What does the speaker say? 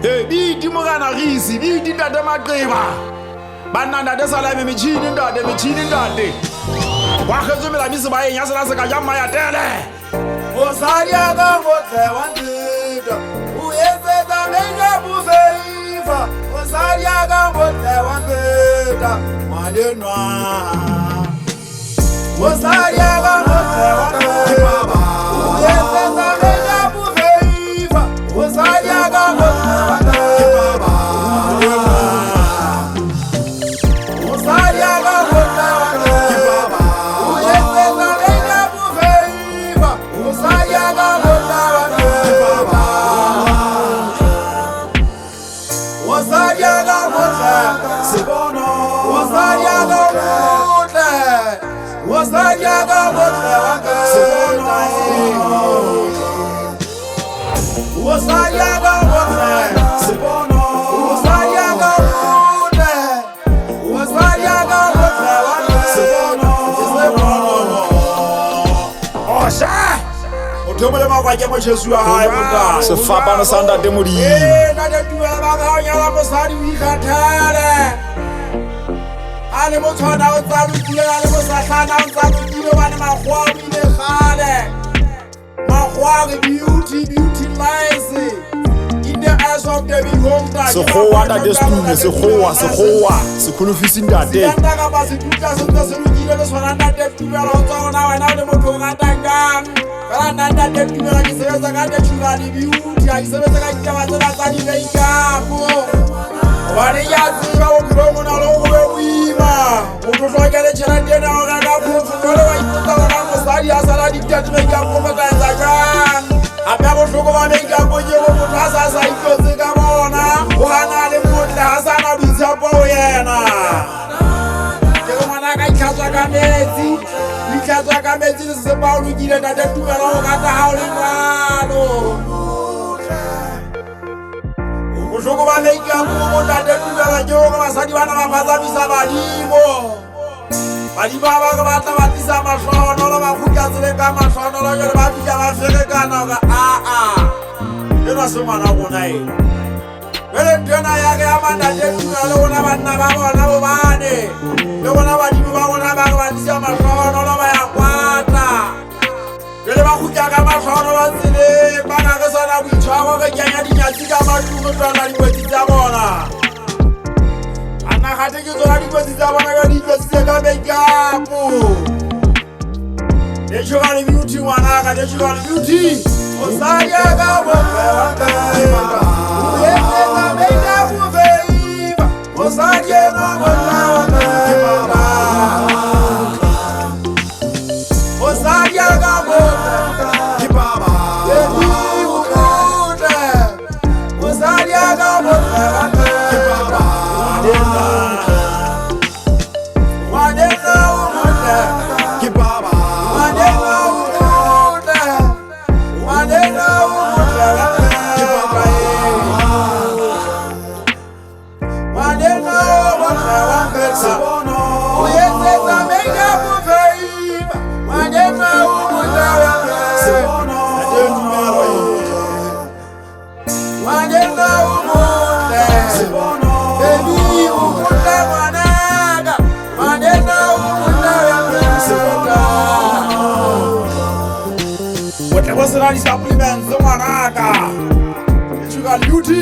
Hey, biti mokana risi, biti ntate maqeba. Banna ntate salame metjhini ntate. Wa kgetso melamisi baeng ya sena se ka jang mayatele. Mosadi a ka motle wa nteta, o etsetsa meja bofeifa. Mosadi a ka motle wa nteta, ngwanenwa. Mosadi a ka motle wa nteta, o etsetsa meja bofeifa. Mosadi a ka motle wa nteta, ngwanenwa. Mosadi a ka motle wa nteta, o etsetsa meja bofeifa. Mosadi a ka motle wa nteta, mosadi a ka motle sebono. Mosadi a ka motle, mosadi a ka motle wa nteta. Mosadi a ka motle sebono. Mosadi a ka motle, mosadi a ka motle wa nteta. Osha! Othomole makwake mo Jesu wa hae motala. Sefapano sa ntate Modimo. Ntate Tumelo ba ka nyala mosadi o ikgathele. A le mo tshwana o tsa lokile, a le mo sahlana o tsa lokile, bane makgowa o ile kgale. Makgowa ke beauty lies in the eyes of the beholder. Sekgowa ntate Stule, sekgowa. Sekholofisi ntate. Siyanda ka ba se tutla se ntse se lokile le tshwana ntate Tumelo o tswa gona wena o le motho o ratang kang. Fela nna ntate Tumelo ke sebetsa ka natural beauty, a ke sebetsa ka ditaba tsena tsa di-makeup-o. Hobane ke a tseba bophelong mona le go be boima. O tlo hloke le tjhelete ena o reka phofo, jwale wa ipotsa hore mosadi a sala di-tat makeup-o mo tla etsa jang. Hape ya bohloko ba makeup-o ke bo motho a sa itlotse ka bona, o hana le motle ha sa na boitshepo ho yena. Ke re ngwanaka itlhatswa ka metsi, itlhatswa ka metsi le sesepa o lokile ntate Tumelo ho rata ha o le jwalo. Bohloko ba makeup-o mo ntate Tumelo ke hore basadi bana ba phatsamisa badimo. Badimo ha ba ka batla ba tlisa mahlohonolo, ba kgutla tseleng ka mahlohonolo, jwale ba fihla ba ferekana hore enwa se ngwana rona ena. Jwale ntho ena ya ke ya mantate Tumelo le bona banna ba bona bobane, le bona badimo ba bona ba re ba tlisa mahlohonolo ba ya kwata. Jwale ba kgutla ka mahlohonolo tseleng, ba na re sana boitshwaro, re kenya dinyatsi ka matlung, re tlohella dikotsi tsa bona. Ana kgate ke tsona dikotsi tsa bona ka ditlositse ka makeup-o. Natural beauty ngwanaka, natural beauty. Mosadi a ka motle wa nteta, o etsetsa makeup bofeifa. Mosadi enwa motle wa nteta, mosadi a ka motle baby o motle. Mosadi a ka motle wa nteta, ngwanenwa o motle. Ngwanenwa o motle, ngwanenwa o motle wa nteta, ngwanenwa o motle wa nteta. O etsetsa makeup bofeifa, ngwanenwa o motle wa nteta. Ngwanenwa o motle, baby o motle ngwanaka. Ngwanenwa o motle wa nteta. Botle bo sena di-supplements ngwanaka. Natural beauty.